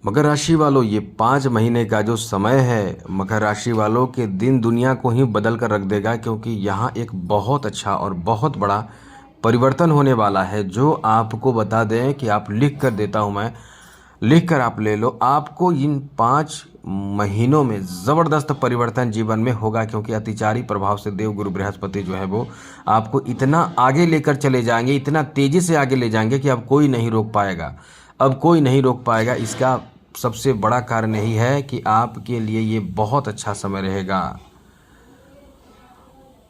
मकर राशि वालों, ये 5 महीने का जो समय है मकर राशि वालों के दिन दुनिया को ही बदल कर रख देगा, क्योंकि यहाँ एक बहुत अच्छा और बहुत बड़ा परिवर्तन होने वाला है जो आपको बता दें कि आप लिख कर देता हूँ मैं, लिख कर आप ले लो। आपको इन 5 महीनों में ज़बरदस्त परिवर्तन जीवन में होगा, क्योंकि अतिचारी प्रभाव से देवगुरु बृहस्पति जो है वो आपको इतना आगे लेकर चले जाएंगे, इतना तेज़ी से आगे ले जाएंगे कि अब कोई नहीं रोक पाएगा। अब कोई नहीं रोक पाएगा। इसका सबसे बड़ा कारण यही है कि आपके लिए ये बहुत अच्छा समय रहेगा।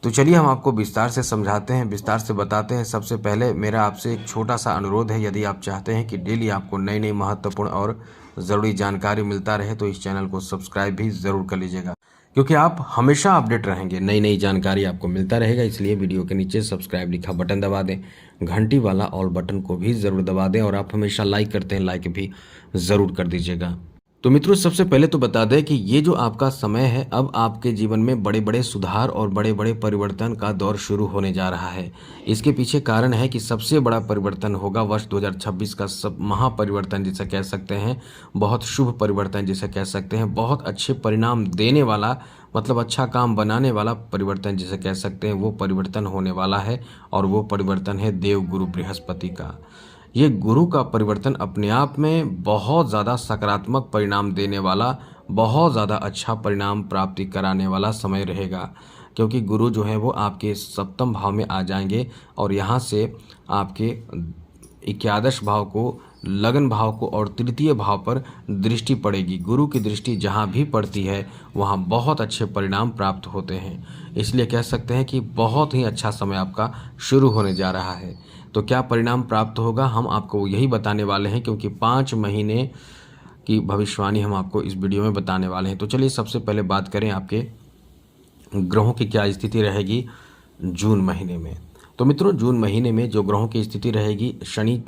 तो चलिए हम आपको विस्तार से समझाते हैं, विस्तार से बताते हैं। सबसे पहले मेरा आपसे एक छोटा सा अनुरोध है, यदि आप चाहते हैं कि डेली आपको नई नई महत्वपूर्ण और ज़रूरी जानकारी मिलता रहे तो इस चैनल को सब्सक्राइब भी ज़रूर कर लीजिएगा, क्योंकि आप हमेशा अपडेट रहेंगे, नई नई जानकारी आपको मिलता रहेगा। इसलिए वीडियो के नीचे सब्सक्राइब लिखा बटन दबा दें, घंटी वाला ऑल बटन को भी ज़रूर दबा दें, और आप हमेशा लाइक करते हैं, लाइक भी ज़रूर कर दीजिएगा। तो मित्रों, सबसे पहले तो बता दें कि ये जो आपका समय है, अब आपके जीवन में बड़े बड़े सुधार और बड़े बड़े परिवर्तन का दौर शुरू होने जा रहा है। इसके पीछे कारण है कि सबसे बड़ा परिवर्तन होगा वर्ष 2026 का सब महापरिवर्तन जिसे कह सकते हैं, बहुत शुभ परिवर्तन जिसे कह सकते हैं, बहुत अच्छे परिणाम देने वाला, मतलब अच्छा काम बनाने वाला परिवर्तन जिसे कह सकते हैं, वो परिवर्तन होने वाला है। और वो परिवर्तन है देवगुरु बृहस्पति का। ये गुरु का परिवर्तन अपने आप में बहुत ज़्यादा सकारात्मक परिणाम देने वाला, बहुत ज़्यादा अच्छा परिणाम प्राप्ति कराने वाला समय रहेगा, क्योंकि गुरु जो है वो आपके सप्तम भाव में आ जाएंगे और यहाँ से आपके एकादश भाव को, लगन भाव को और तृतीय भाव पर दृष्टि पड़ेगी। गुरु की दृष्टि जहाँ भी पड़ती है वहाँ बहुत अच्छे परिणाम प्राप्त होते हैं। इसलिए कह सकते हैं कि बहुत ही अच्छा समय आपका शुरू होने जा रहा है। तो क्या परिणाम प्राप्त होगा, हम आपको यही बताने वाले हैं, क्योंकि 5 महीने की भविष्यवाणी हम आपको इस वीडियो में बताने वाले हैं। तो चलिए सबसे पहले बात करें आपके ग्रहों की क्या स्थिति रहेगी जून महीने में। तो मित्रों, जून महीने में जो ग्रहों की स्थिति रहेगी, शनि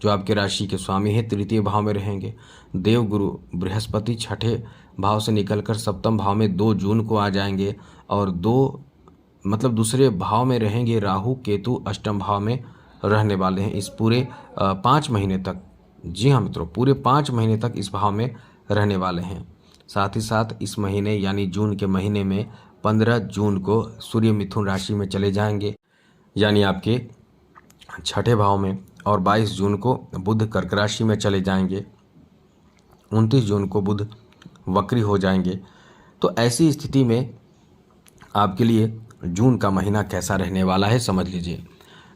जो आपके राशि के स्वामी हैं तृतीय भाव में रहेंगे। देवगुरु बृहस्पति छठे भाव से निकलकर सप्तम भाव में 2 जून को आ जाएंगे, और दूसरे भाव में रहेंगे। राहु केतु अष्टम भाव में रहने वाले हैं इस पूरे 5 महीने तक। जी हाँ मित्रों, पूरे 5 महीने तक इस भाव में रहने वाले हैं। साथ ही साथ इस महीने यानी जून के महीने में 15 जून को सूर्य मिथुन राशि में चले जाएंगे, यानी आपके छठे भाव में, और 22 जून को बुध कर्क राशि में चले जाएंगे। 29 जून को बुध वक्री हो जाएंगे। तो ऐसी स्थिति में आपके लिए जून का महीना कैसा रहने वाला है समझ लीजिए।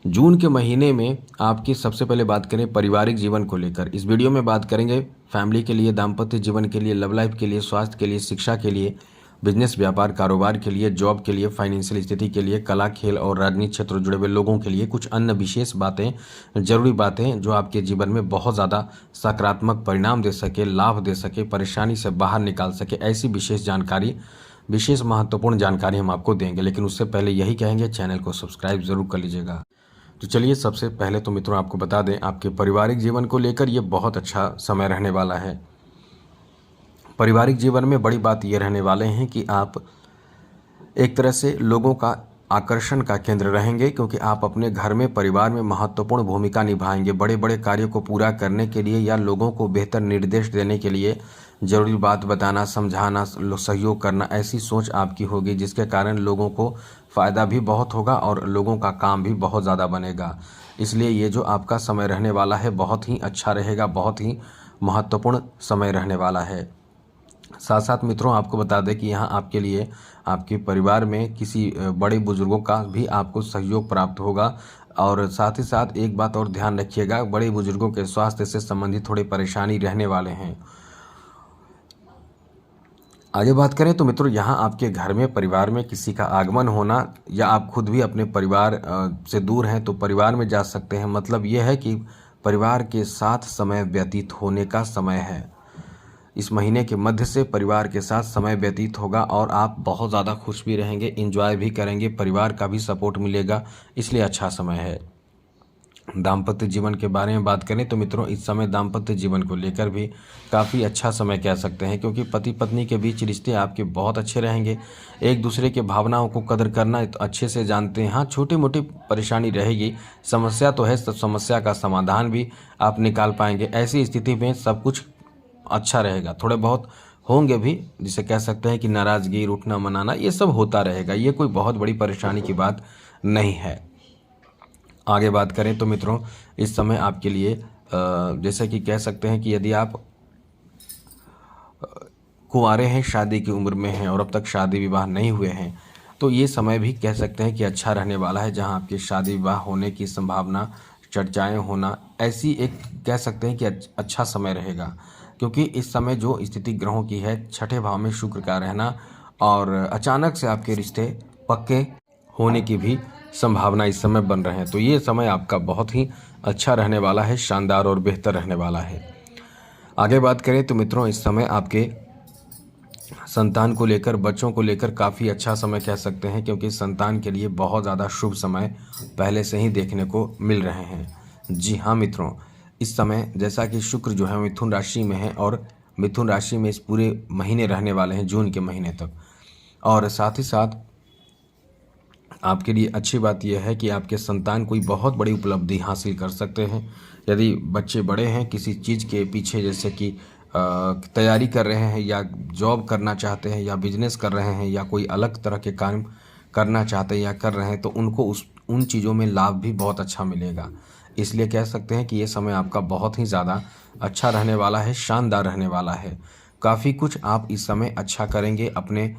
जून के महीने में आपकी सबसे पहले बात करें पारिवारिक जीवन को लेकर। इस वीडियो में बात करेंगे फैमिली के लिए, दाम्पत्य जीवन के लिए, लव लाइफ के लिए, स्वास्थ्य के लिए, शिक्षा के लिए, बिजनेस व्यापार कारोबार के लिए, जॉब के लिए, फाइनेंशियल स्थिति के लिए, कला खेल और राजनीतिक क्षेत्र जुड़े हुए लोगों के लिए कुछ अन्य विशेष बातें, जरूरी बातें जो आपके जीवन में बहुत ज़्यादा सकारात्मक परिणाम दे सके, लाभ दे सके, परेशानी से बाहर निकाल सके, ऐसी विशेष जानकारी, विशेष महत्वपूर्ण जानकारी हम आपको देंगे। लेकिन उससे पहले यही कहेंगे, चैनल को सब्सक्राइब जरूर कर लीजिएगा। तो चलिए सबसे पहले तो मित्रों आपको बता दें, आपके पारिवारिक जीवन को लेकर ये बहुत अच्छा समय रहने वाला है। पारिवारिक जीवन में बड़ी बात ये रहने वाले हैं कि आप एक तरह से लोगों का आकर्षण का केंद्र रहेंगे, क्योंकि आप अपने घर में, परिवार में महत्वपूर्ण भूमिका निभाएंगे। बड़े बड़े कार्यों को पूरा करने के लिए या लोगों को बेहतर निर्देश देने के लिए, जरूरी बात बताना, समझाना, सहयोग करना, ऐसी सोच आपकी होगी, जिसके कारण लोगों को फ़ायदा भी बहुत होगा और लोगों का काम भी बहुत ज़्यादा बनेगा। इसलिए ये जो आपका समय रहने वाला है बहुत ही अच्छा रहेगा, बहुत ही महत्वपूर्ण समय रहने वाला है। साथ साथ मित्रों आपको बता दें कि यहाँ आपके लिए, आपके परिवार में किसी बड़े बुजुर्गों का भी आपको सहयोग प्राप्त होगा। और साथ ही साथ एक बात और ध्यान रखिएगा, बड़े बुजुर्गों के स्वास्थ्य से संबंधित थोड़ी परेशानी रहने वाले हैं। आगे बात करें तो मित्रों, यहाँ आपके घर में, परिवार में किसी का आगमन होना, या आप खुद भी अपने परिवार से दूर हैं तो परिवार में जा सकते हैं। मतलब ये है कि परिवार के साथ समय व्यतीत होने का समय है। इस महीने के मध्य से परिवार के साथ समय व्यतीत होगा और आप बहुत ज़्यादा खुश भी रहेंगे, एंजॉय भी करेंगे, परिवार का भी सपोर्ट मिलेगा, इसलिए अच्छा समय है। दाम्पत्य जीवन के बारे में बात करें तो मित्रों, इस समय दाम्पत्य जीवन को लेकर भी काफ़ी अच्छा समय कह सकते हैं, क्योंकि पति पत्नी के बीच रिश्ते आपके बहुत अच्छे रहेंगे। एक दूसरे के भावनाओं को कदर करना तो अच्छे से जानते हैं। हाँ, छोटी मोटी परेशानी रहेगी, समस्या तो है, सब समस्या का समाधान भी आप निकाल पाएंगे। ऐसी स्थिति में सब कुछ अच्छा रहेगा। थोड़े बहुत होंगे भी, जिसे कह सकते हैं कि नाराज़गी, रूठना मनाना, ये सब होता रहेगा। ये कोई बहुत बड़ी परेशानी की बात नहीं है। आगे बात करें तो मित्रों, इस समय आपके लिए जैसे कि कह सकते हैं कि यदि आप कुंवारे हैं, शादी की उम्र में हैं और अब तक शादी विवाह नहीं हुए हैं, तो ये समय भी कह सकते हैं कि अच्छा रहने वाला है, जहां आपके शादी विवाह होने की संभावना, चर्चाएं होना, ऐसी एक कह सकते हैं कि अच्छा समय रहेगा। क्योंकि इस समय जो स्थिति ग्रहों की है, छठे भाव में शुक्र का रहना और अचानक से आपके रिश्ते पक्के होने की भी संभावना इस समय बन रहे हैं। तो ये समय आपका बहुत ही अच्छा रहने वाला है, शानदार और बेहतर रहने वाला है। आगे बात करें तो मित्रों, इस समय आपके संतान को लेकर, बच्चों को लेकर काफ़ी अच्छा समय कह सकते हैं, क्योंकि संतान के लिए बहुत ज़्यादा शुभ समय पहले से ही देखने को मिल रहे हैं। जी हाँ मित्रों, इस समय जैसा कि शुक्र जो है मिथुन राशि में है और मिथुन राशि में इस पूरे महीने रहने वाले हैं, जून के महीने तक। और साथ ही साथ आपके लिए अच्छी बात यह है कि आपके संतान कोई बहुत बड़ी उपलब्धि हासिल कर सकते हैं। यदि बच्चे बड़े हैं, किसी चीज़ के पीछे जैसे कि तैयारी कर रहे हैं या जॉब करना चाहते हैं या बिजनेस कर रहे हैं या कोई अलग तरह के काम करना चाहते हैं या कर रहे हैं, तो उनको उन चीज़ों में लाभ भी बहुत अच्छा मिलेगा। इसलिए कह सकते हैं कि ये समय आपका बहुत ही ज़्यादा अच्छा रहने वाला है, शानदार रहने वाला है। काफ़ी कुछ आप इस समय अच्छा करेंगे अपने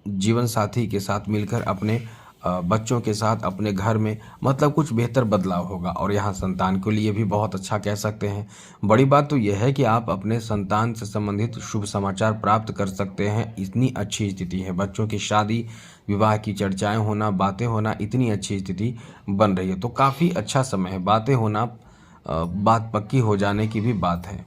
जीवन साथी के साथ मिलकर, अपने बच्चों के साथ, अपने घर में, मतलब कुछ बेहतर बदलाव होगा। और यहाँ संतान के लिए भी बहुत अच्छा कह सकते हैं। बड़ी बात तो यह है कि आप अपने संतान से संबंधित शुभ समाचार प्राप्त कर सकते हैं। इतनी अच्छी स्थिति है, बच्चों की शादी विवाह की चर्चाएं होना, बातें होना, इतनी अच्छी स्थिति बन रही है। तो काफ़ी अच्छा समय है, बातें होना, बात पक्की हो जाने की भी बात है।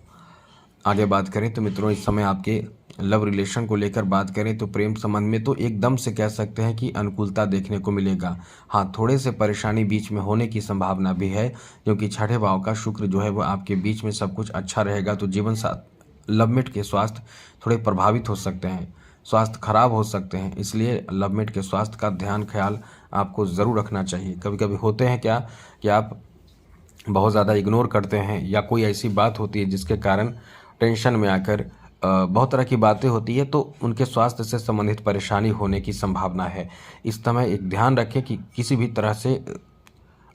आगे बात करें तो मित्रों, इस समय आपके लव रिलेशन को लेकर बात करें तो प्रेम संबंध में तो एकदम से कह सकते हैं कि अनुकूलता देखने को मिलेगा। हाँ, थोड़े से परेशानी बीच में होने की संभावना भी है, क्योंकि छठे भाव का शुक्र जो है वो आपके बीच में सब कुछ अच्छा रहेगा। तो जीवन साथ लवमेट के स्वास्थ्य थोड़े प्रभावित हो सकते हैं, स्वास्थ्य खराब हो सकते हैं। इसलिए लवमेट के स्वास्थ्य का ख्याल आपको ज़रूर रखना चाहिए। कभी कभी होते हैं क्या कि आप बहुत ज़्यादा इग्नोर करते हैं, या कोई ऐसी बात होती है जिसके कारण टेंशन में आकर बहुत तरह की बातें होती है, तो उनके स्वास्थ्य से संबंधित परेशानी होने की संभावना है। इस समय एक ध्यान रखें कि किसी भी तरह से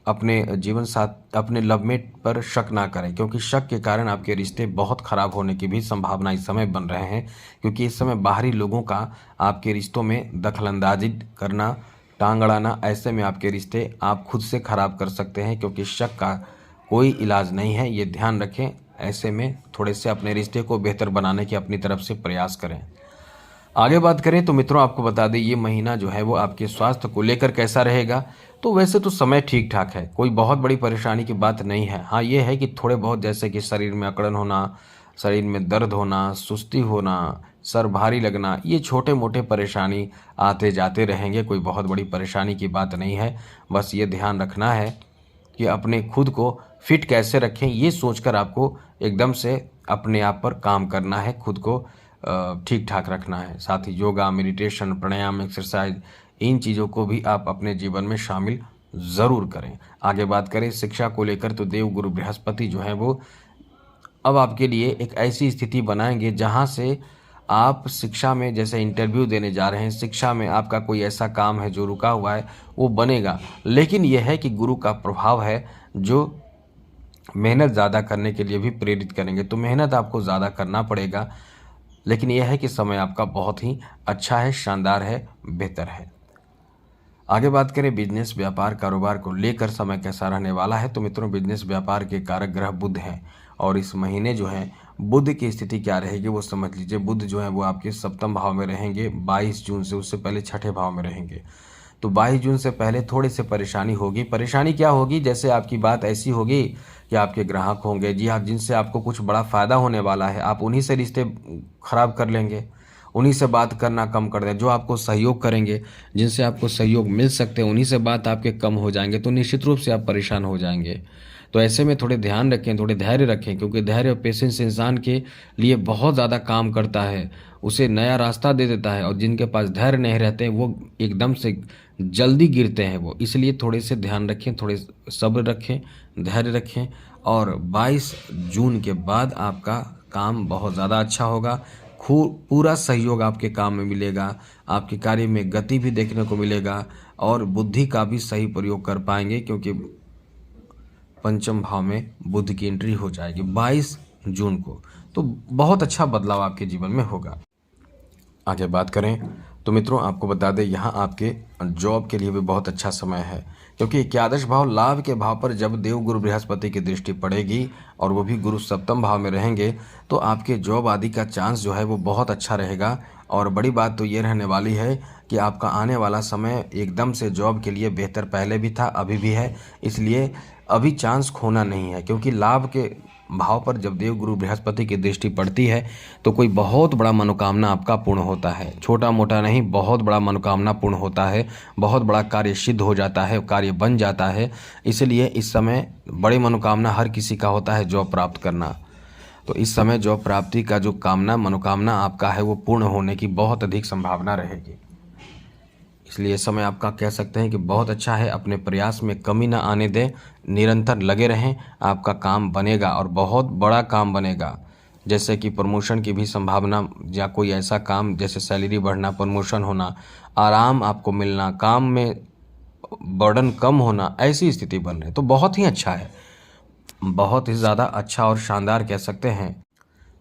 अपने जीवन साथ, अपने लवमेट पर शक ना करें, क्योंकि शक के कारण आपके रिश्ते बहुत खराब होने की भी संभावना इस समय बन रहे हैं। क्योंकि इस समय बाहरी लोगों का आपके रिश्तों में दखलंदाजी करना, टांग अड़ाना, ऐसे में आपके रिश्ते आप खुद से खराब कर सकते हैं, क्योंकि शक का कोई इलाज नहीं है, ये ध्यान रखें। ऐसे में थोड़े से अपने रिश्ते को बेहतर बनाने के अपनी तरफ से प्रयास करें। आगे बात करें तो मित्रों, आपको बता दें ये महीना जो है वो आपके स्वास्थ्य को लेकर कैसा रहेगा। तो वैसे तो समय ठीक ठाक है, कोई बहुत बड़ी परेशानी की बात नहीं है। हाँ, ये है कि थोड़े बहुत जैसे कि शरीर में अकड़न होना, शरीर में दर्द होना, सुस्ती होना, सर भारी लगना, ये छोटे मोटे परेशानी आते जाते रहेंगे। कोई बहुत बड़ी परेशानी की बात नहीं है। बस ये ध्यान रखना है कि अपने खुद को फिट कैसे रखें, ये सोचकर आपको एकदम से अपने आप पर काम करना है, खुद को ठीक ठाक रखना है। साथ ही योगा, मेडिटेशन, प्राणायाम, एक्सरसाइज, इन चीज़ों को भी आप अपने जीवन में शामिल ज़रूर करें। आगे बात करें शिक्षा को लेकर तो देव गुरु बृहस्पति जो है वो अब आपके लिए एक ऐसी स्थिति बनाएंगे जहां से आप शिक्षा में, जैसे इंटरव्यू देने जा रहे हैं, शिक्षा में आपका कोई ऐसा काम है जो रुका हुआ है, वो बनेगा। लेकिन यह है कि गुरु का प्रभाव है जो मेहनत ज़्यादा करने के लिए भी प्रेरित करेंगे। तो मेहनत आपको ज़्यादा करना पड़ेगा, लेकिन यह है कि समय आपका बहुत ही अच्छा है, शानदार है, बेहतर है। आगे बात करें बिजनेस, व्यापार, कारोबार को लेकर समय कैसा रहने वाला है। तो मित्रों, बिजनेस व्यापार के कारक ग्रह बुध हैं, और इस महीने जो है बुध की स्थिति क्या रहेगी वो समझ लीजिए। बुध जो है वो आपके सप्तम भाव में रहेंगे 22 जून से, उससे पहले छठे भाव में रहेंगे। तो 22 जून से पहले थोड़ी सी परेशानी होगी। परेशानी क्या होगी, जैसे आपकी बात ऐसी होगी कि आपके ग्राहक होंगे, जी हाँ, जिनसे आपको कुछ बड़ा फ़ायदा होने वाला है, आप उन्हीं से रिश्ते खराब कर लेंगे, उन्हीं से बात करना कम कर दें। जो आपको सहयोग करेंगे, जिनसे आपको सहयोग मिल सकते हैं, उन्हीं से बात आपके कम हो जाएंगे, तो निश्चित रूप से आप परेशान हो जाएंगे। तो ऐसे में थोड़े ध्यान रखें, थोड़े धैर्य रखें, क्योंकि धैर्य और पेशेंस इंसान के लिए बहुत ज़्यादा काम करता है, उसे नया रास्ता दे देता है। और जिनके पास धैर्य नहीं रहते हैं वो एकदम से जल्दी गिरते हैं वो। इसलिए थोड़े से ध्यान रखें, थोड़े सब्र रखें, धैर्य रखें, और 22 जून के बाद आपका काम बहुत ज़्यादा अच्छा होगा। पूरा सहयोग आपके काम में मिलेगा, आपके कार्य में गति भी देखने को मिलेगा और बुद्धि का भी सही प्रयोग कर पाएंगे, क्योंकि पंचम भाव में बुध की एंट्री हो जाएगी 22 जून को। तो बहुत अच्छा बदलाव आपके जीवन में होगा। आगे बात करें तो मित्रों, आपको बता दें यहाँ आपके जॉब के लिए भी बहुत अच्छा समय है, क्योंकि एकादश भाव लाभ के भाव पर जब देव गुरु बृहस्पति की दृष्टि पड़ेगी और वो भी गुरु सप्तम भाव में रहेंगे, तो आपके जॉब आदि का चांस जो है वो बहुत अच्छा रहेगा। और बड़ी बात तो ये रहने वाली है कि आपका आने वाला समय एकदम से जॉब के लिए बेहतर पहले भी था, अभी भी है, इसलिए अभी चांस खोना नहीं है। क्योंकि लाभ के भाव पर जब देव गुरु बृहस्पति की दृष्टि पड़ती है तो कोई बहुत बड़ा मनोकामना आपका पूर्ण होता है, छोटा मोटा नहीं, बहुत बड़ा मनोकामना पूर्ण होता है, बहुत बड़ा कार्य सिद्ध हो जाता है, कार्य बन जाता है। इसलिए इस समय बड़ी मनोकामना हर किसी का होता है जॉब प्राप्त करना। तो इस समय जॉब प्राप्ति का जो मनोकामना आपका है वो पूर्ण होने की बहुत अधिक संभावना रहेगी। इसलिए समय आपका कह सकते हैं कि बहुत अच्छा है। अपने प्रयास में कमी ना आने दें, निरंतर लगे रहें, आपका काम बनेगा और बहुत बड़ा काम बनेगा। जैसे कि प्रमोशन की भी संभावना, या कोई ऐसा काम जैसे सैलरी बढ़ना, प्रमोशन होना, आराम आपको मिलना, काम में बर्डन कम होना, ऐसी स्थिति बन रही है। तो बहुत ही अच्छा है, बहुत ही ज़्यादा अच्छा और शानदार कह सकते हैं।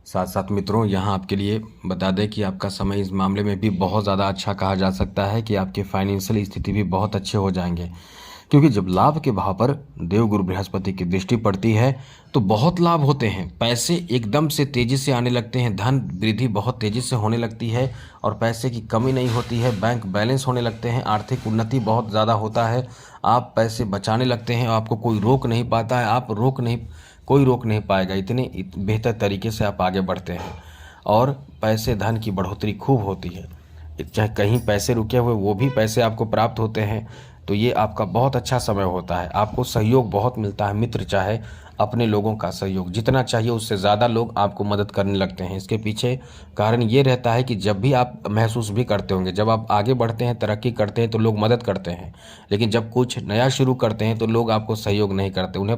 साथ साथ मित्रों, यहाँ आपके लिए बता दें कि आपका समय इस मामले में भी बहुत ज़्यादा अच्छा कहा जा सकता है कि आपके फाइनेंशियल स्थिति भी बहुत अच्छे हो जाएंगे, क्योंकि जब लाभ के भाव पर देव गुरु बृहस्पति की दृष्टि पड़ती है तो बहुत लाभ होते हैं, पैसे एकदम से तेज़ी से आने लगते हैं, धन वृद्धि बहुत तेज़ी से होने लगती है और पैसे की कमी नहीं होती है, बैंक बैलेंस होने लगते हैं, आर्थिक उन्नति बहुत ज़्यादा होता है, आप पैसे बचाने लगते हैं, आपको कोई रोक नहीं पाता है, कोई रोक नहीं पाएगा, इतने बेहतर तरीके से आप आगे बढ़ते हैं और पैसे धन की बढ़ोतरी खूब होती है। चाहे कहीं पैसे रुके हुए वो भी पैसे आपको प्राप्त होते हैं। तो ये आपका बहुत अच्छा समय होता है, आपको सहयोग बहुत मिलता है। मित्र चाहे अपने लोगों का सहयोग जितना चाहिए उससे ज़्यादा लोग आपको मदद करने लगते हैं। इसके पीछे कारण ये रहता है कि जब भी आप महसूस भी करते होंगे, जब आप आगे बढ़ते हैं, तरक्की करते हैं तो लोग मदद करते हैं, लेकिन जब कुछ नया शुरू करते हैं तो लोग आपको सहयोग नहीं करते। उन्हें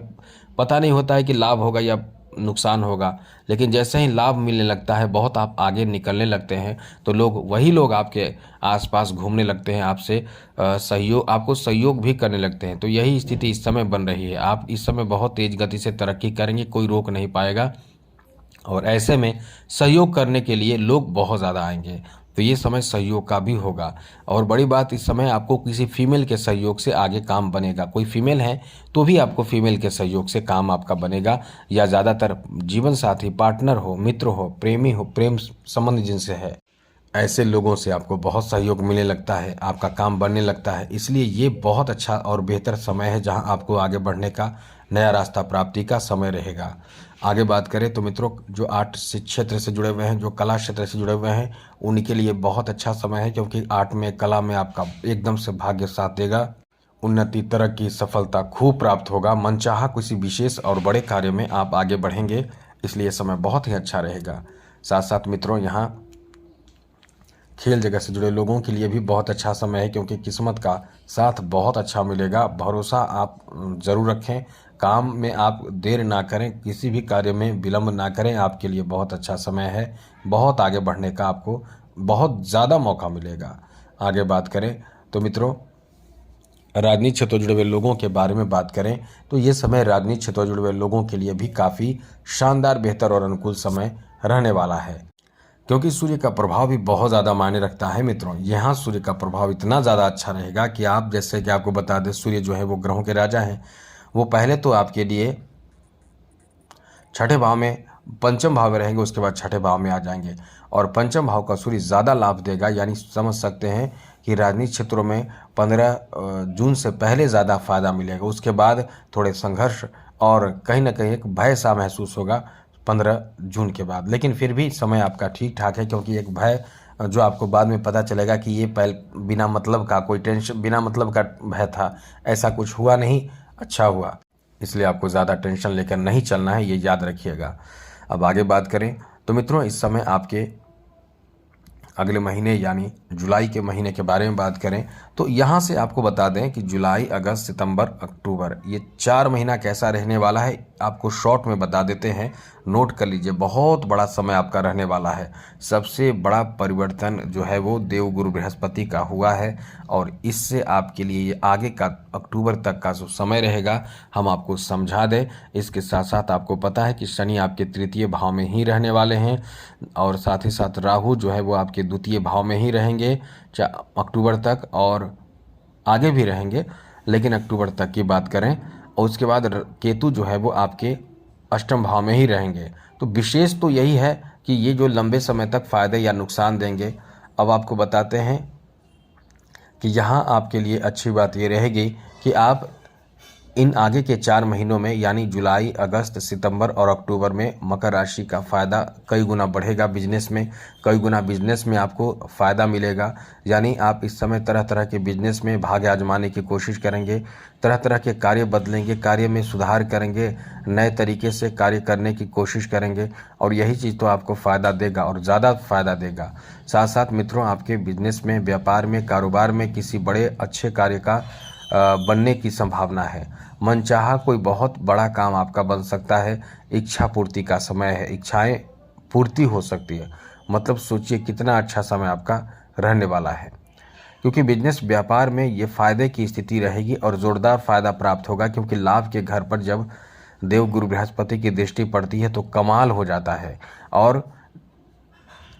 पता नहीं होता है कि लाभ होगा या नुकसान होगा, लेकिन जैसे ही लाभ मिलने लगता है, बहुत आप आगे निकलने लगते हैं, तो वही लोग आपके आसपास घूमने लगते हैं, आपको सहयोग भी करने लगते हैं। तो यही स्थिति इस समय बन रही है। आप इस समय बहुत तेज गति से तरक्की करेंगे, कोई रोक नहीं पाएगा और ऐसे में सहयोग करने के लिए लोग बहुत ज़्यादा आएंगे। तो ये समय सहयोग का भी होगा। और बड़ी बात, इस समय आपको किसी फीमेल के सहयोग से आगे काम बनेगा। कोई फीमेल है तो भी आपको फीमेल के सहयोग से काम आपका बनेगा, या ज़्यादातर जीवन साथी, पार्टनर हो, मित्र हो, प्रेमी हो, प्रेम संबंध जिनसे है, ऐसे लोगों से आपको बहुत सहयोग मिलने लगता है, आपका काम बनने लगता है। इसलिए ये बहुत अच्छा और बेहतर समय है जहां आपको आगे बढ़ने का, नया रास्ता प्राप्ति का समय रहेगा। आगे बात करें तो मित्रों, जो आर्ट क्षेत्र से जुड़े हुए हैं, जो कला क्षेत्र से जुड़े हुए हैं, उनके लिए बहुत अच्छा समय है, क्योंकि आर्ट में, कला में आपका एकदम से भाग्य साथ देगा। उन्नति, तरक्की, सफलता खूब प्राप्त होगा। मनचाहा किसी विशेष और बड़े कार्य में आप आगे बढ़ेंगे, इसलिए समय बहुत ही अच्छा रहेगा। साथ साथ मित्रों, यहाँ खेल जगत से जुड़े लोगों के लिए भी बहुत अच्छा समय है, क्योंकि किस्मत का साथ बहुत अच्छा मिलेगा। भरोसा आप ज़रूर रखें, काम में आप देर ना करें, किसी भी कार्य में विलंब ना करें, आपके लिए बहुत अच्छा समय है। बहुत आगे बढ़ने का आपको बहुत ज़्यादा मौका मिलेगा। आगे बात करें तो मित्रों, राजनीति क्षेत्र जुड़े हुए लोगों के बारे में बात करें तो ये समय राजनीति क्षेत्र जुड़े हुए लोगों के लिए भी काफ़ी शानदार, बेहतर और अनुकूल समय रहने वाला है, क्योंकि सूर्य का प्रभाव भी बहुत ज़्यादा मायने रखता है मित्रों। यहाँ सूर्य का प्रभाव इतना ज़्यादा अच्छा रहेगा कि आप, जैसे कि आपको बता दें, सूर्य जो है वो ग्रहों के राजा हैं। वो पहले तो आपके लिए छठे भाव में, पंचम भाव में रहेंगे, उसके बाद छठे भाव में आ जाएंगे और पंचम भाव का सूर्य ज़्यादा लाभ देगा। यानी समझ सकते हैं कि राजनीतिक क्षेत्रों में 15 जून से पहले ज़्यादा फायदा मिलेगा। उसके बाद थोड़े संघर्ष और कहीं ना कहीं एक भय सा महसूस होगा 15 जून के बाद, लेकिन फिर भी समय आपका ठीक ठाक है, क्योंकि एक भय जो आपको बाद में पता चलेगा कि ये बिना मतलब का, कोई टेंशन, बिना मतलब का भय था, ऐसा कुछ हुआ नहीं, अच्छा हुआ। इसलिए आपको ज़्यादा टेंशन लेकर नहीं चलना है, ये याद रखिएगा। अब आगे बात करें तो मित्रों, इस समय आपके अगले महीने यानी जुलाई के महीने के बारे में बात करें तो यहाँ से आपको बता दें कि जुलाई, अगस्त, सितंबर, अक्टूबर, ये 4 महीना कैसा रहने वाला है, आपको शॉर्ट में बता देते हैं, नोट कर लीजिए। बहुत बड़ा समय आपका रहने वाला है। सबसे बड़ा परिवर्तन जो है वो देवगुरु बृहस्पति का हुआ है और इससे आपके लिए ये आगे का अक्टूबर तक का जो समय रहेगा हम आपको समझा दें। इसके साथ साथ आपको पता है कि शनि आपके तृतीय भाव में ही रहने वाले हैं और साथ ही साथ राहु जो है वो आपके द्वितीय भाव में ही रहेंगे अक्टूबर तक, और आगे भी रहेंगे लेकिन अक्टूबर तक की बात करें। और उसके बाद केतु जो है वो आपके अष्टम भाव में ही रहेंगे। तो विशेष तो यही है कि ये जो लंबे समय तक फायदे या नुकसान देंगे। अब आपको बताते हैं कि यहाँ आपके लिए अच्छी बात ये रहेगी कि आप इन आगे के 4 महीनों में यानी जुलाई, अगस्त, सितंबर और अक्टूबर में मकर राशि का फ़ायदा कई गुना बढ़ेगा। बिजनेस में कई गुना बिजनेस में आपको फ़ायदा मिलेगा। यानी आप इस समय तरह तरह के बिजनेस में भाग्य आजमाने की कोशिश करेंगे, तरह तरह के कार्य बदलेंगे, कार्य में सुधार करेंगे, नए तरीके से कार्य करने की कोशिश करेंगे और यही चीज़ तो आपको फ़ायदा देगा और ज़्यादा फ़ायदा देगा। साथ साथ मित्रों, आपके बिजनेस में, व्यापार में, कारोबार में किसी बड़े अच्छे कार्य का बनने की संभावना है। मनचाहा कोई बहुत बड़ा काम आपका बन सकता है। इच्छा पूर्ति का समय है, इच्छाएं पूर्ति हो सकती है। मतलब सोचिए कितना अच्छा समय आपका रहने वाला है, क्योंकि बिजनेस व्यापार में ये फायदे की स्थिति रहेगी और ज़ोरदार फायदा प्राप्त होगा। क्योंकि लाभ के घर पर जब देवगुरु बृहस्पति की दृष्टि पड़ती है तो कमाल हो जाता है। और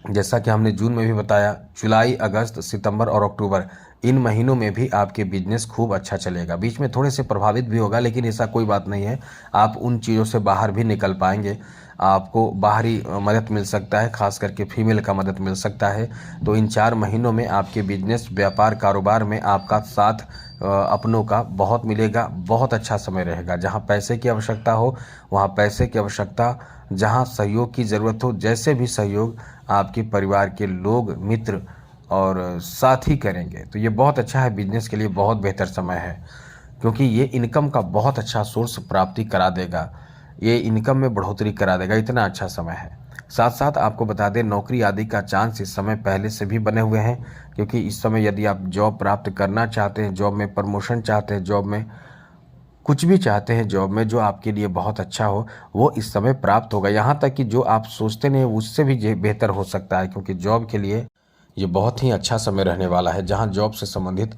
जैसा कि हमने जून में भी बताया, जुलाई, अगस्त, सितंबर और अक्टूबर इन महीनों में भी आपके बिजनेस खूब अच्छा चलेगा। बीच में थोड़े से प्रभावित भी होगा लेकिन ऐसा कोई बात नहीं है, आप उन चीज़ों से बाहर भी निकल पाएंगे। आपको बाहरी मदद मिल सकता है, खास करके फीमेल का मदद मिल सकता है। तो इन 4 महीनों में आपके बिजनेस, व्यापार, कारोबार में आपका साथ अपनों का बहुत मिलेगा। बहुत अच्छा समय रहेगा। जहाँ पैसे की आवश्यकता हो वहाँ पैसे की आवश्यकता, जहाँ सहयोग की ज़रूरत हो, जैसे भी सहयोग आपके परिवार के लोग, मित्र और साथी करेंगे। तो ये बहुत अच्छा है, बिजनेस के लिए बहुत बेहतर समय है, क्योंकि ये इनकम का बहुत अच्छा सोर्स प्राप्ति करा देगा, ये इनकम में बढ़ोतरी करा देगा। इतना अच्छा समय है। साथ साथ आपको बता दें, नौकरी आदि का चांस इस समय पहले से भी बने हुए हैं, क्योंकि इस समय यदि आप जॉब प्राप्त करना चाहते हैं, जॉब में प्रमोशन चाहते हैं, जॉब में कुछ भी चाहते हैं, जॉब में जो आपके लिए बहुत अच्छा हो वो इस समय प्राप्त होगा। यहाँ तक कि जो आप सोचते नहीं उससे भी बेहतर हो सकता है, क्योंकि जॉब के लिए ये बहुत ही अच्छा समय रहने वाला है, जहाँ जॉब से संबंधित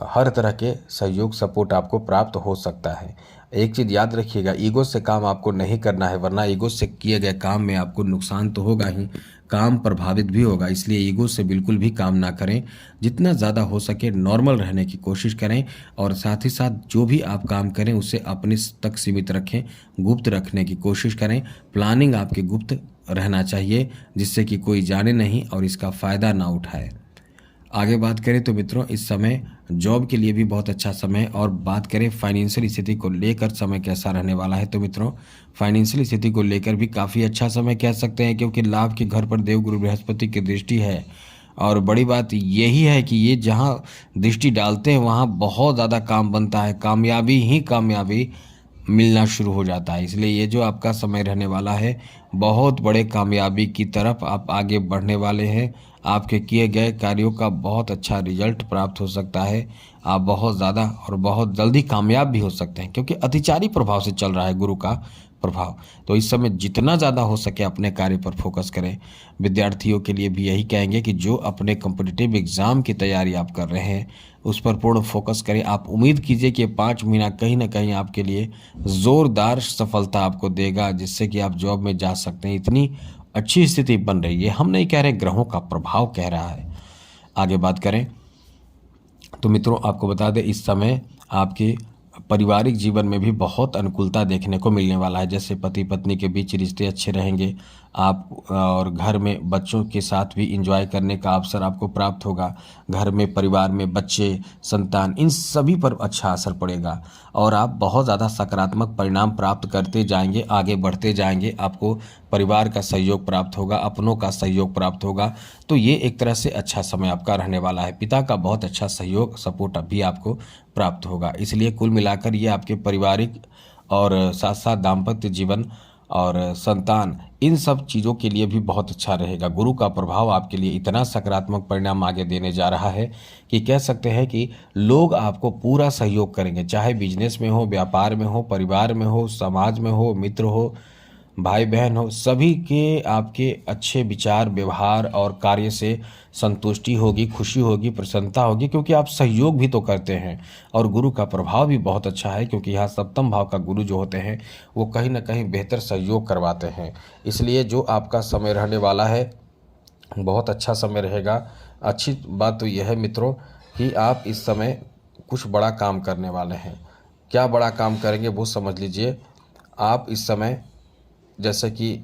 हर तरह के सहयोग, सपोर्ट आपको प्राप्त हो सकता है। एक चीज़ याद रखिएगा, ईगो से काम आपको नहीं करना है, वरना ईगो से किए गए काम में आपको नुकसान तो होगा ही, काम प्रभावित भी होगा। इसलिए ईगो से बिल्कुल भी काम ना करें। जितना ज़्यादा हो सके नॉर्मल रहने की कोशिश करें और साथ ही साथ जो भी आप काम करें उसे अपने तक सीमित रखें, गुप्त रखने की कोशिश करें। प्लानिंग आपके गुप्त रहना चाहिए, जिससे कि कोई जाने नहीं और इसका फ़ायदा ना उठाए। आगे बात करें तो मित्रों, इस समय जॉब के लिए भी बहुत अच्छा समय। और बात करें फाइनेंशियल स्थिति को लेकर समय कैसा रहने वाला है, तो मित्रों फाइनेंशियल स्थिति को लेकर भी काफ़ी अच्छा समय कह सकते हैं, क्योंकि लाभ के घर पर देवगुरु बृहस्पति की दृष्टि है। और बड़ी बात यही है कि ये जहाँ दृष्टि डालते हैं वहाँ बहुत ज़्यादा काम बनता है, कामयाबी ही कामयाबी मिलना शुरू हो जाता है। इसलिए ये जो आपका समय रहने वाला है, बहुत बड़े कामयाबी की तरफ आप आगे बढ़ने वाले हैं। आपके किए गए कार्यों का बहुत अच्छा रिजल्ट प्राप्त हो सकता है। आप बहुत ज़्यादा और बहुत जल्दी कामयाब भी हो सकते हैं, क्योंकि अतिचारी प्रभाव से चल रहा है गुरु का प्रभाव। तो इस समय जितना ज़्यादा हो सके अपने कार्य पर फोकस करें। विद्यार्थियों के लिए भी यही कहेंगे कि जो अपने कॉम्पिटिटिव एग्ज़ाम की तैयारी आप कर रहे हैं उस पर पूर्ण फोकस करें। आप उम्मीद कीजिए कि 5 महीना कहीं ना कहीं आपके लिए ज़ोरदार सफलता आपको देगा, जिससे कि आप जॉब में जा सकते हैं। इतनी अच्छी स्थिति बन रही है, हम नहीं कह रहे, ग्रहों का प्रभाव कह रहा है। आगे बात करें तो मित्रों आपको बता दें, इस समय आपके पारिवारिक जीवन में भी बहुत अनुकूलता देखने को मिलने वाला है। जैसे पति पत्नी के बीच रिश्ते अच्छे रहेंगे, आप और घर में बच्चों के साथ भी एंजॉय करने का अवसर आपको प्राप्त होगा। घर में, परिवार में बच्चे, संतान, इन सभी पर अच्छा असर पड़ेगा और आप बहुत ज़्यादा सकारात्मक परिणाम प्राप्त करते जाएंगे, आगे बढ़ते जाएंगे। आपको परिवार का सहयोग प्राप्त होगा, अपनों का सहयोग प्राप्त होगा। तो ये एक तरह से अच्छा समय आपका रहने वाला है। पिता का बहुत अच्छा सहयोग, सपोर्ट भी आपको प्राप्त होगा। इसलिए कुल मिलाकर ये आपके पारिवारिक और साथ साथ दाम्पत्य जीवन और संतान, इन सब चीज़ों के लिए भी बहुत अच्छा रहेगा। गुरु का प्रभाव आपके लिए इतना सकारात्मक परिणाम आगे देने जा रहा है कि कह सकते हैं कि लोग आपको पूरा सहयोग करेंगे, चाहे बिजनेस में हो, व्यापार में हो, परिवार में हो, समाज में हो, मित्र हो, भाई बहन हो, सभी के आपके अच्छे विचार, व्यवहार और कार्य से संतुष्टि होगी, खुशी होगी, प्रसन्नता होगी, क्योंकि आप सहयोग भी तो करते हैं। और गुरु का प्रभाव भी बहुत अच्छा है, क्योंकि यहाँ सप्तम भाव का गुरु जो होते हैं वो कहीं ना कहीं बेहतर सहयोग करवाते हैं। इसलिए जो आपका समय रहने वाला है बहुत अच्छा समय रहेगा। अच्छी बात तो यह है मित्रों कि आप इस समय कुछ बड़ा काम करने वाले हैं। क्या बड़ा काम करेंगे वो समझ लीजिए। आप इस समय जैसे कि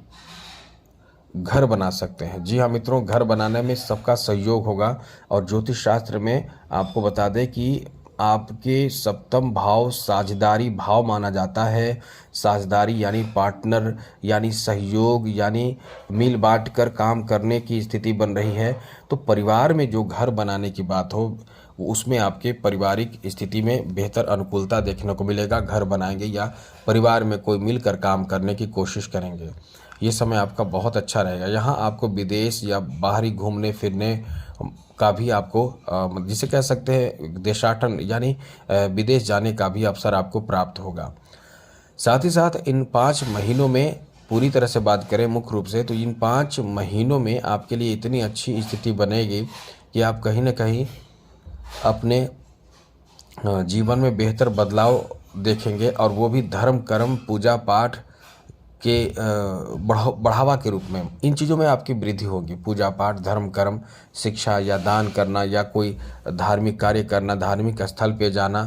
घर बना सकते हैं। जी हाँ मित्रों, घर बनाने में सबका सहयोग होगा। और ज्योतिष शास्त्र में आपको बता दें कि आपके सप्तम भाव साझेदारी भाव माना जाता है। साझेदारी यानी पार्टनर, यानी सहयोग, यानी मिल बांट कर काम करने की स्थिति बन रही है। तो परिवार में जो घर बनाने की बात हो उसमें आपके पारिवारिक स्थिति में बेहतर अनुकूलता देखने को मिलेगा। घर बनाएंगे या परिवार में कोई मिलकर काम करने की कोशिश करेंगे। ये समय आपका बहुत अच्छा रहेगा। यहाँ आपको विदेश या बाहरी घूमने फिरने का भी आपको जिसे कह सकते हैं देशाटन यानी विदेश जाने का भी अवसर आपको प्राप्त होगा। साथ ही साथ इन 5 महीनों में पूरी तरह से बात करें मुख्य रूप से, तो इन 5 महीनों में आपके लिए इतनी अच्छी स्थिति बनेगी कि आप कहीं ना कहीं अपने जीवन में बेहतर बदलाव देखेंगे। और वो भी धर्म, कर्म, पूजा पाठ के बढ़ावा के रूप में इन चीज़ों में आपकी वृद्धि होगी। पूजा पाठ, धर्म, कर्म, शिक्षा या दान करना या कोई धार्मिक कार्य करना, धार्मिक स्थल पे जाना,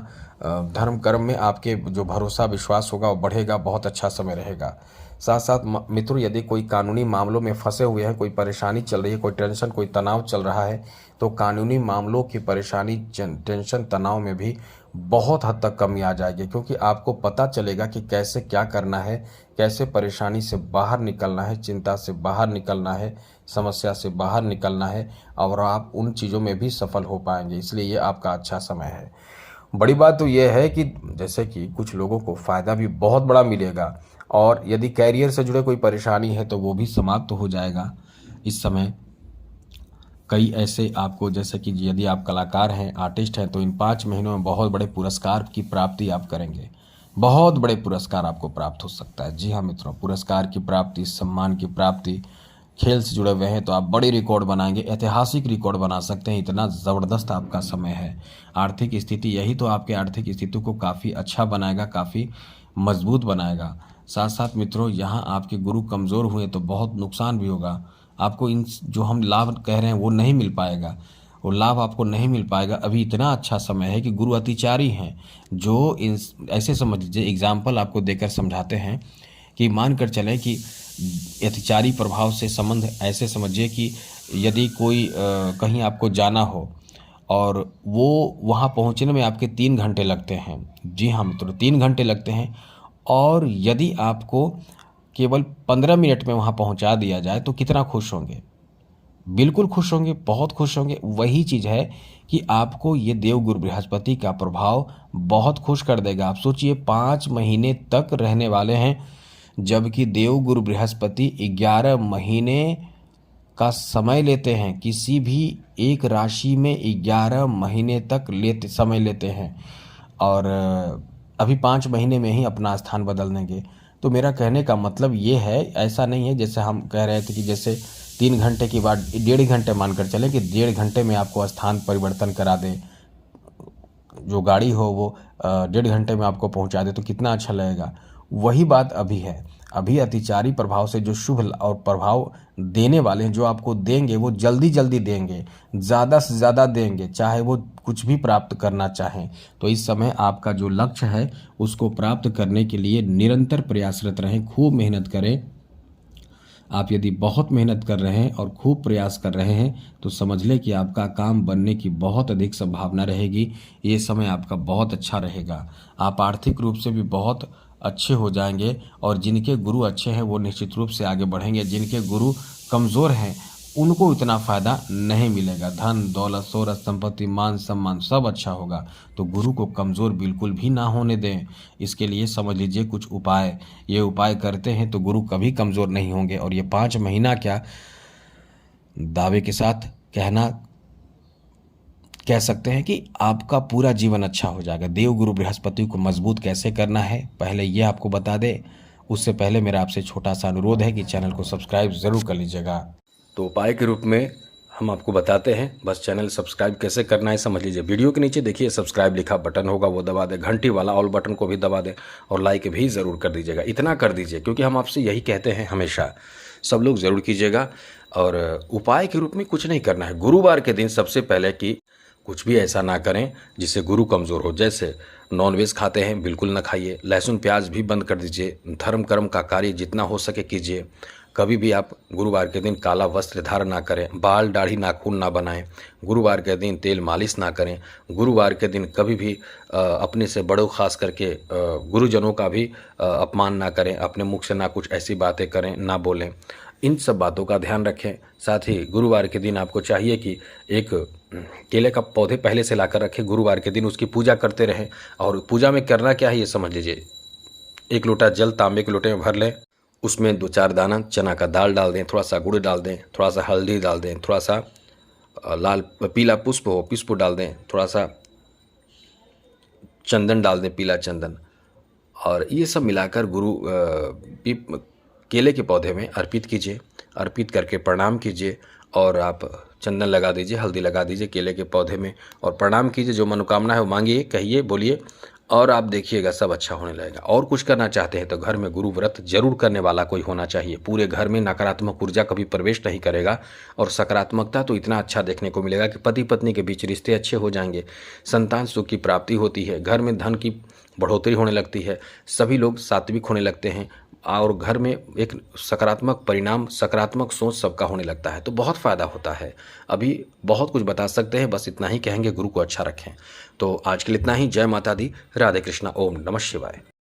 धर्म कर्म में आपके जो भरोसा विश्वास होगा वो बढ़ेगा। बहुत अच्छा समय रहेगा। साथ साथ मित्रों, यदि कोई कानूनी मामलों में फंसे हुए हैं, कोई परेशानी चल रही है, कोई टेंशन, कोई तनाव चल रहा है, तो कानूनी मामलों की परेशानी, टेंशन, तनाव में भी बहुत हद तक कमी आ जाएगी। क्योंकि आपको पता चलेगा कि कैसे क्या करना है, कैसे परेशानी से बाहर निकलना है, चिंता से बाहर निकलना है, समस्या से बाहर निकलना है, और आप उन चीज़ों में भी सफल हो पाएंगे। इसलिए ये आपका अच्छा समय है। बड़ी बात तो यह है कि जैसे कि कुछ लोगों को फ़ायदा भी बहुत बड़ा मिलेगा। और यदि कैरियर से जुड़े कोई परेशानी है तो वो भी समाप्त हो जाएगा इस समय। कई ऐसे आपको, जैसे कि यदि आप कलाकार हैं, आर्टिस्ट हैं, तो इन 5 महीनों में बहुत बड़े पुरस्कार की प्राप्ति आप करेंगे। बहुत बड़े पुरस्कार आपको प्राप्त हो सकता है। जी हाँ मित्रों, पुरस्कार की प्राप्ति, सम्मान की प्राप्ति। खेल से जुड़े हुए हैं तो आप बड़े रिकॉर्ड बनाएंगे, ऐतिहासिक रिकॉर्ड बना सकते हैं। इतना ज़बरदस्त आपका समय है। आर्थिक स्थिति, यही तो आपके आर्थिक स्थिति को काफ़ी अच्छा बनाएगा, काफ़ी मजबूत बनाएगा। साथ साथ मित्रों, यहाँ आपके गुरु कमज़ोर हुए तो बहुत नुकसान भी होगा। आपको इन जो हम लाभ कह रहे हैं वो नहीं मिल पाएगा, वो लाभ आपको नहीं मिल पाएगा। अभी इतना अच्छा समय है कि गुरु अतिचारी हैं। जो इन ऐसे समझ लीजिए, एग्जाम्पल आपको देकर समझाते हैं कि मान कर चलें कि अतिचारी प्रभाव से संबंध ऐसे समझिए कि यदि कोई कहीं आपको जाना हो और वो वहाँ पहुँचने में आपके 3 घंटे लगते हैं। जी हाँ मित्रों, 3 घंटे लगते हैं। और यदि आपको केवल 15 मिनट में वहाँ पहुँचा दिया जाए तो कितना खुश होंगे? बिल्कुल खुश होंगे, बहुत खुश होंगे। वही चीज़ है कि आपको ये देवगुरु बृहस्पति का प्रभाव बहुत खुश कर देगा। आप सोचिए, 5 महीने तक रहने वाले हैं, जबकि देवगुरु बृहस्पति 11 महीने का समय लेते हैं। किसी भी एक राशि में 11 महीने तक समय लेते हैं, और अभी 5 महीने में ही अपना स्थान बदल देंगे। तो मेरा कहने का मतलब ये है, ऐसा नहीं है जैसे हम कह रहे थे कि जैसे 3 घंटे के बाद 1.5 घंटे मानकर चले कि 1.5 घंटे में आपको स्थान परिवर्तन करा दे, जो गाड़ी हो वो 1.5 घंटे में आपको पहुंचा दे, तो कितना अच्छा लगेगा। वही बात अभी है। अभी अतिचारी प्रभाव से जो शुभ और प्रभाव देने वाले हैं, जो आपको देंगे वो जल्दी जल्दी देंगे, ज़्यादा से ज़्यादा देंगे, चाहे वो कुछ भी प्राप्त करना चाहें। तो इस समय आपका जो लक्ष्य है उसको प्राप्त करने के लिए निरंतर प्रयासरत रहें, खूब मेहनत करें। आप यदि बहुत मेहनत कर रहे हैं और खूब प्रयास कर रहे हैं तो समझ लें कि आपका काम बनने की बहुत अधिक संभावना रहेगी। ये समय आपका बहुत अच्छा रहेगा। आप आर्थिक रूप से भी बहुत अच्छे हो जाएंगे, और जिनके गुरु अच्छे हैं वो निश्चित रूप से आगे बढ़ेंगे। जिनके गुरु कमज़ोर हैं उनको इतना फायदा नहीं मिलेगा। धन दौलत शोहरत संपत्ति मान सम्मान सब अच्छा होगा। तो गुरु को कमज़ोर बिल्कुल भी ना होने दें। इसके लिए समझ लीजिए कुछ उपाय, ये उपाय करते हैं तो गुरु कभी कमज़ोर नहीं होंगे। और ये 5 महीना क्या, दावे के साथ कह सकते हैं कि आपका पूरा जीवन अच्छा हो जाएगा। देवगुरु बृहस्पति को मजबूत कैसे करना है पहले ये आपको बता दें। उससे पहले मेरा आपसे छोटा सा अनुरोध है कि चैनल को सब्सक्राइब ज़रूर कर लीजिएगा। तो उपाय के रूप में हम आपको बताते हैं, बस चैनल सब्सक्राइब कैसे करना है समझ लीजिए। वीडियो के नीचे देखिए सब्सक्राइब लिखा बटन होगा, वो दबा दें। घंटी वाला ऑल बटन को भी दबा दें और लाइक भी ज़रूर कर दीजिएगा। इतना कर दीजिए क्योंकि हम आपसे यही कहते हैं हमेशा, सब लोग ज़रूर कीजिएगा। और उपाय के रूप में कुछ नहीं करना है। गुरुवार के दिन सबसे पहले कि कुछ भी ऐसा ना करें जिससे गुरु कमज़ोर हो। जैसे नॉनवेज खाते हैं बिल्कुल ना खाइए, लहसुन प्याज भी बंद कर दीजिए, धर्म कर्म का कार्य जितना हो सके कीजिए। कभी भी आप गुरुवार के दिन काला वस्त्र धारण ना करें, बाल दाढ़ी नाखून ना बनाएं, गुरुवार के दिन तेल मालिश ना करें, गुरुवार के दिन कभी भी अपने से बड़ों खास करके गुरुजनों का भी अपमान ना करें, अपने मुख से ना कुछ ऐसी बातें करें ना बोलें। इन सब बातों का ध्यान रखें। साथ ही गुरुवार के दिन आपको चाहिए कि एक केले का पौधे पहले से लाकर रखें, गुरुवार के दिन उसकी पूजा करते रहें। और पूजा में करना क्या है ये समझ लीजिए। 1 लोटा जल तांबे के लोटे में भर लें, उसमें 2-4 दाना चना का दाल डाल दें, थोड़ा सा गुड़ डाल दें, थोड़ा सा हल्दी डाल दें, थोड़ा सा लाल पीला पुष्प हो पुष्प डाल दें, थोड़ा सा चंदन डाल दें, पीला चंदन। और ये सब मिलाकर केले के पौधे में अर्पित कीजिए। अर्पित करके प्रणाम कीजिए और आप चंदन लगा दीजिए, हल्दी लगा दीजिए केले के पौधे में और प्रणाम कीजिए। जो मनोकामना है वो मांगिए, कहिए, बोलिए और आप देखिएगा सब अच्छा होने लगेगा। और कुछ करना चाहते हैं तो घर में गुरु व्रत जरूर करने वाला कोई होना चाहिए। पूरे घर में नकारात्मक ऊर्जा कभी प्रवेश नहीं करेगा और सकारात्मकता तो इतना अच्छा देखने को मिलेगा कि पति पत्नी के बीच रिश्ते अच्छे हो जाएंगे, संतान सुख की प्राप्ति होती है, घर में धन की बढ़ोतरी होने लगती है, सभी लोग सात्विक होने लगते हैं और घर में एक सकारात्मक परिणाम, सकारात्मक सोच सबका होने लगता है। तो बहुत फ़ायदा होता है। अभी बहुत कुछ बता सकते हैं, बस इतना ही कहेंगे, गुरु को अच्छा रखें। तो आज के लिए इतना ही। जय माता दी, राधे कृष्णा, ओम नमः शिवाय।